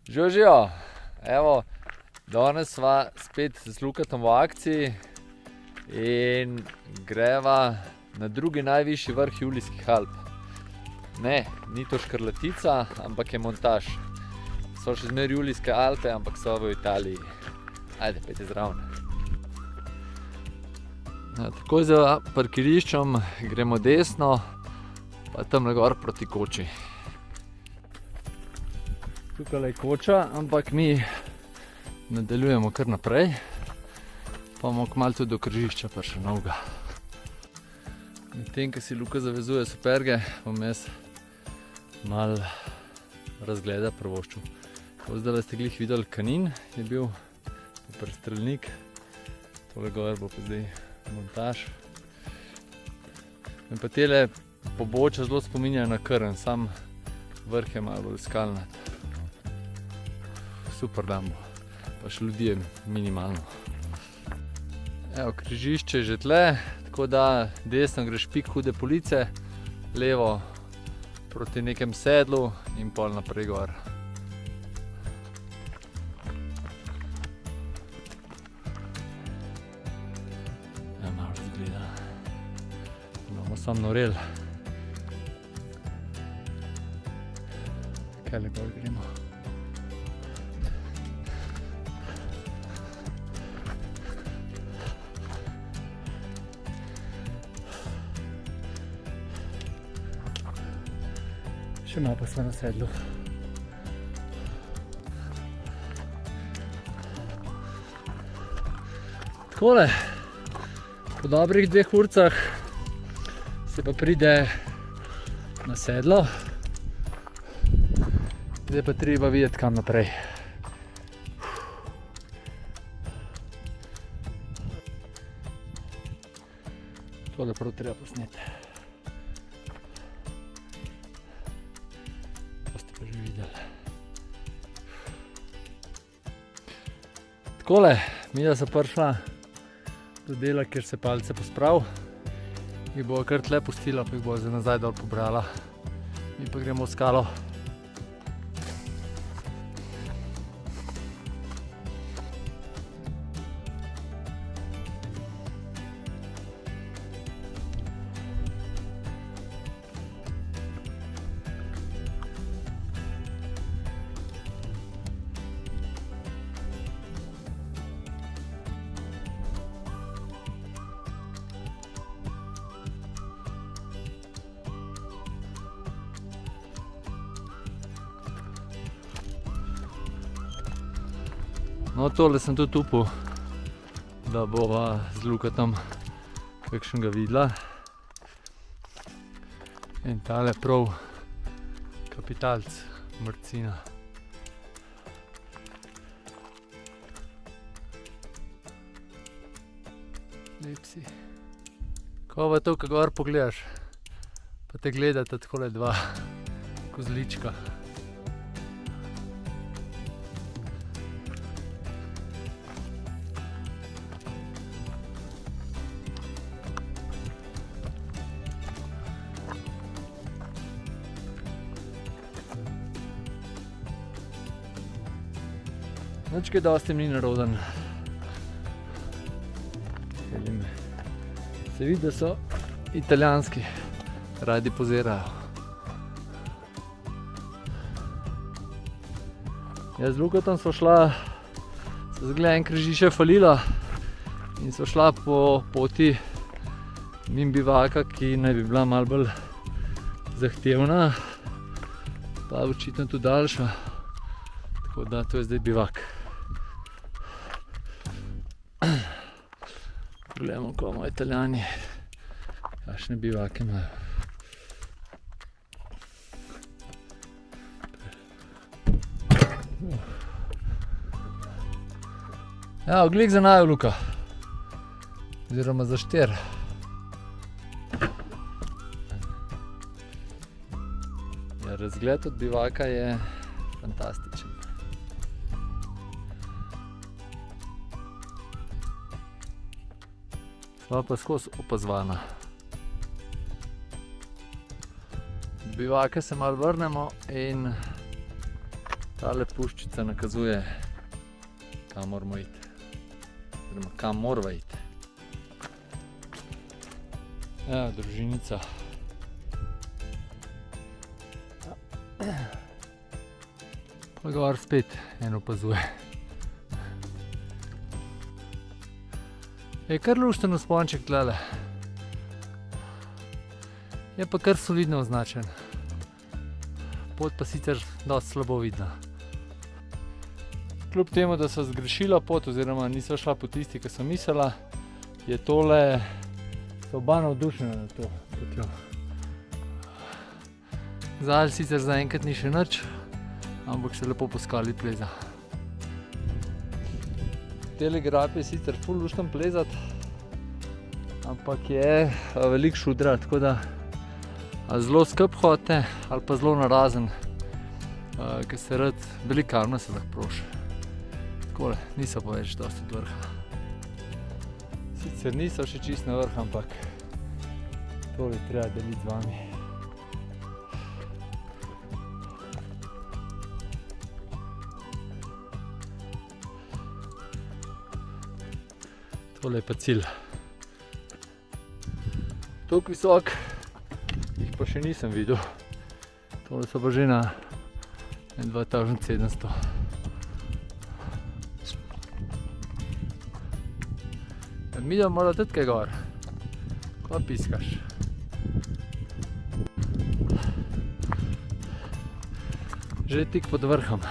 Živijo, evo, danes sva spet z Lukatom v akciji in greva na drugi najvišji vrh Julijskih Alp. Ne, ni to Škrlatica, ampak je Montaž. So še zmer Julijske Alpe, ampak so v Italiji. Ajde, pejte zraven. Takoj za parkiriščem gremo desno, pa tam gor proti koči. Tukaj je koča, ampak mi nadaljujemo kar naprej, pa bomo kmalu tudi do križišča prišli novega. Medtem, ko si Luka zavezuje superge, bom jaz malo razgleda privoščil. Zdaj ste glih videli Kanin, je bil prestrelnik, tole gor bo pa zdaj Montaž. In pa tele pobočja zelo spominjajo na Krn, sam vrh je malo bolj skalnat. Super dan bo, pa še ljudi je minimalno. Evo, križišče je že tle, tako da desno greš pik Hude Police, levo proti nekem sedlu in pol naprej gor. Ja, malo razgleda. Bomo sam norel. Kaj le gor gremo? Še malo pa sva na sedlu. Takole, po dobrih 2 urcah se pa pride na sedlo. Zdaj pa treba videti kam naprej. Tole prav treba posneti. Že videli. Takole, midva se prišla do dela, kjer se palice posprav. Jih bova kar tle pustila, pa jih bova zdaj nazaj dol pobrala. Mi pa gremo v skalo. No, tole sem tudi upal, da bova z Lukatom kakšnega videla. In tale prav kapitalc, mrcina. Lep si. Ko pa to, ko gor pogledaš, pa te gledata takole 2 kozlička. Nič kaj dosti ni naroden. Se vidi, da so italijanski, radi pozirajo. Jaz z Lukatom sva šla, se zgleda en križiš je falila in sva šla po poti mimo bivaka, ki naj bi bila malo bolj zahtevna, pa očitno tudi daljša. Tako da to je zdaj bivak. Pogledamo, ko imajo Italijani, kakšne bivake imajo. Ja, glih za naju, Luka. Oziroma za 4. Ja, razgled od bivaka je fantastičen. Sva pa skozi opazovana. Od bivaka se malo vrnemo in Tale puščica nakazuje, kam moramo iti. Oziroma, kam morava iti. Ja, družinica. Pa gor spet en opazuje. Je kar lušten vzponček tlele. Je pa kar solidno označen. Pot pa sicer dosti slabo vidna. Kljub temu, da so zgrešila pot, oziroma niso šla po tisti, ki so mislila, je tole, so oba navdušena na to potjo. Zadaj sicer zaenkrat ni še nič, ampak se lepo po skali pleza. Tele grape je sicer ful lušten plezat, ampak je veliko šudra, tako da zelo skup hodite ali pa zelo narazen, ker se rad velikarno se lahko proši. Takole, niso pa več dosti od vrha. Sicer niso še čist na vrh, ampak tole treba deliti z vami. Tole je pa cilj. Toliko visok jih pa še nisem videl. Tole so pa že na 2700. Midva mora tudi kaj gor. Kva piskaš? Že tik pod vrhom.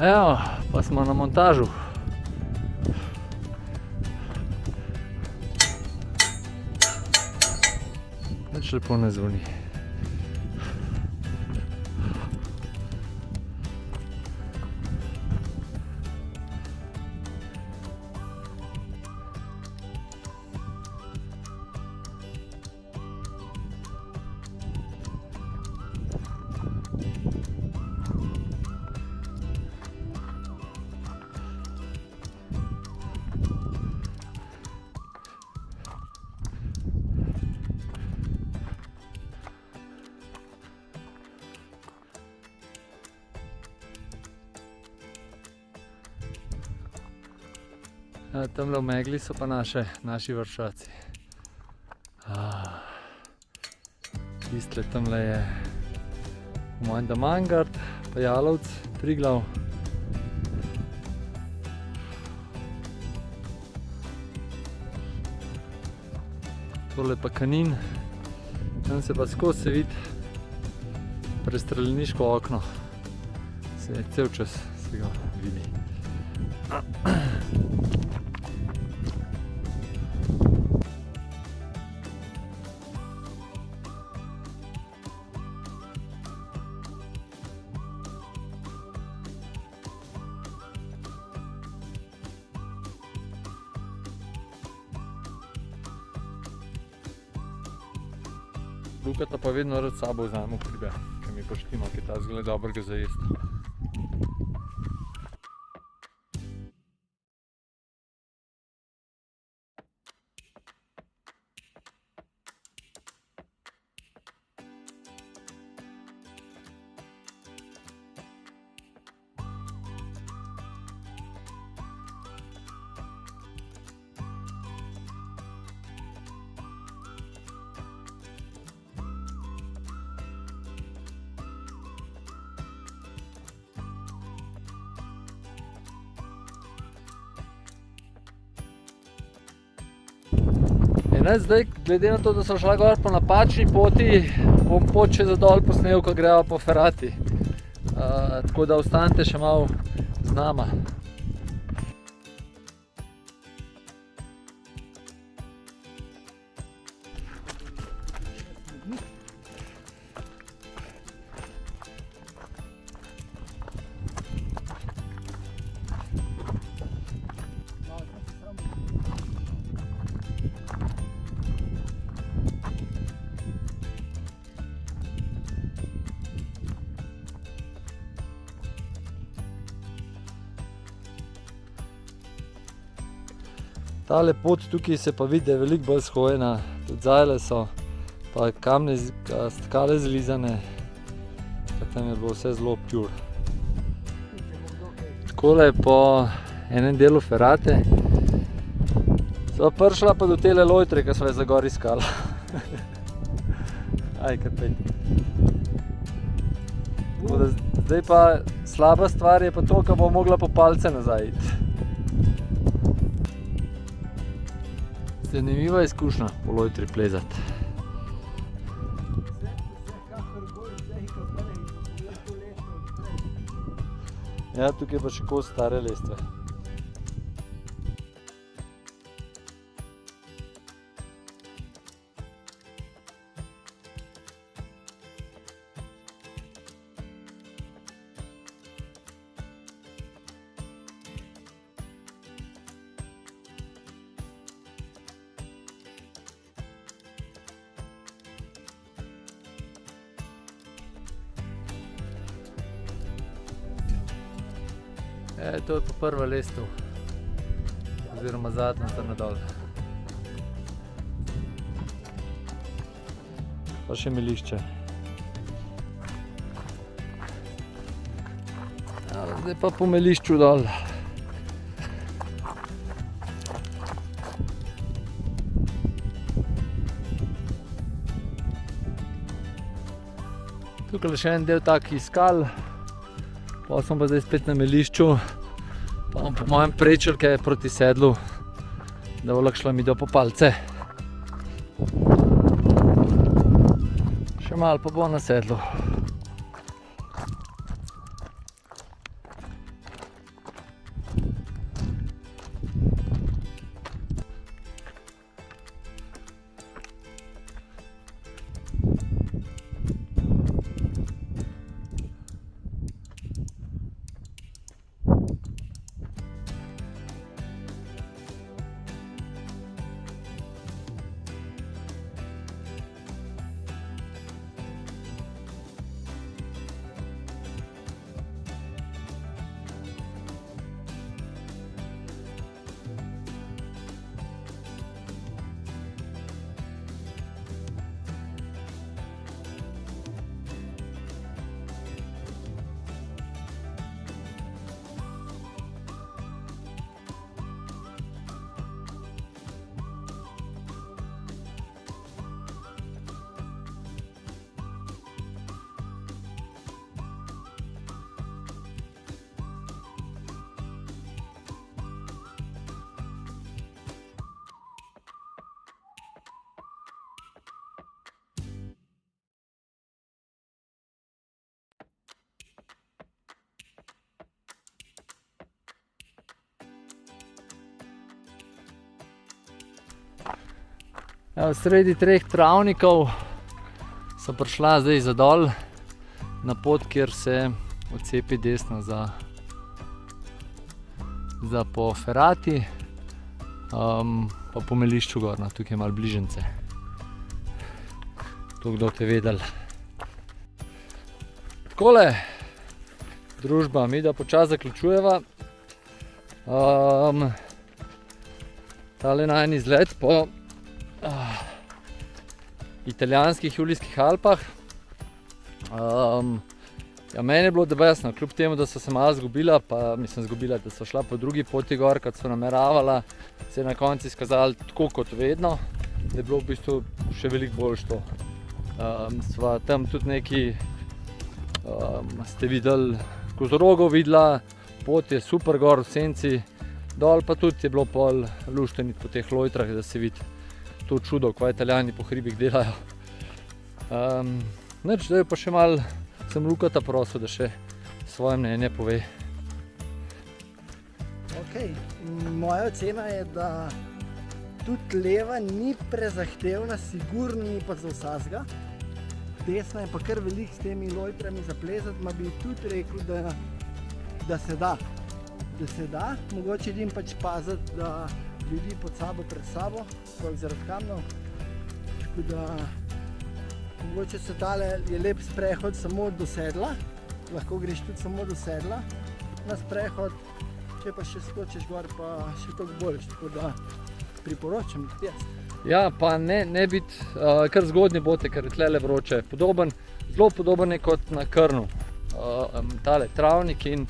Evo, pa smo na montažu. Nič lepo ne zvoni. Tamle v megli so pa naši vršaci. Tistle tamle je po mojem Damangard, pa Jalovc, Triglav. Tole pa Kanin. Tam se pa skozi se vidi prestreljniško okno. Cel čas se ga vidi. Lukata pa vedno rad s sabo vzamem v hribe, ker mi poštima, ki ta zgleda dobrega za jesti. Zdaj, glede na to, da so šla gor po napačni poti, bom pot še za dol posnel, ko greva po Ferati. Tako da ostanite še malo z nama. Tale pot tukaj se pa vidi, da je veliko bolj shojena, tudi zajle so, pa kamne, skale zlizane, tam je bilo vse zelo pure. Takole po enem delu ferate sva prišla pa do tele lojtre, ki sva je za gor iskala. Aj, kar pejte. Zdaj pa slaba stvar je pa to, ko bo mogla po palce nazaj iti. Zanimiva izkušnja po lojtri plezati. Ja, tukaj pa še kos stare lestve. To je pa prva lestev, oziroma zadnja tam nadol. Pa še melišče. Ja, zdaj pa po melišču dol. Tukaj je še en del takih skal, pa smo pa zdaj spet na melišču. Pa bom po mojem prečel kaj proti sedlu, da bo lahko šla mi do po palce. Še malo pa bo na sedlu. Sredi treh travnikov sem prišla zdaj za dol na pot, kjer se odcepi desno za po ferati, pa po melišču gor, no, tukaj je malo bližnjice. To kdo te vedel. Takole, družba, mi da počas zaključujeva. Tale najin izlet po italijanskih Julijskih Alpah. Ja, meni je bilo debesno, kljub temu, da so se malo zgubila, pa mislim zgubila, da so šla po drugi poti gor, kot so nameravala, se je na koncu izkazalo tako kot vedno, da je bilo v bistvu še veliko boljše to. Sva tam tudi neki, ste videli, kozorogov videla, pot je super gor v senci, dol pa tudi je bilo pol lušteniti po teh lojtrah, da se vidi to čudo, kva Italijani po hribih delajo. Nič, zdaj pa še malo sem Lukata prosil, da še svoje mnenje pove. Moja ocena je, da tudi leva ni prezahtevna, sigurno ni pa za vsakega. Desna je pa kar veliko s temi lojtrami za plezati, ma bi tudi rekel, da se da. Da se da, mogoče edin pač paziti, da ljudi pod sabo, pred sabo, sploh zaradi kamnov. Tako da mogoče se tale je lep sprehod samo do sedla, lahko greš tudi samo do sedla na sprehod, če pa še skočiš gor, pa še toliko boljš. Tako da priporočam tudi jaz. Ja, pa ne biti kar zgodnje bote, ker je tlele vroče. Zelo podoben je kot na Krnu. Tale travnik in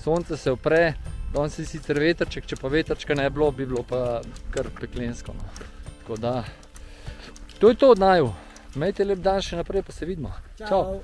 sonce se opre, danes je sicer vetrček, če pa vetrčka ne bilo, bi bilo pa kar peklensko. No. Tako da, to je to od naju. Imejte lep dan še naprej, pa se vidimo. Čau.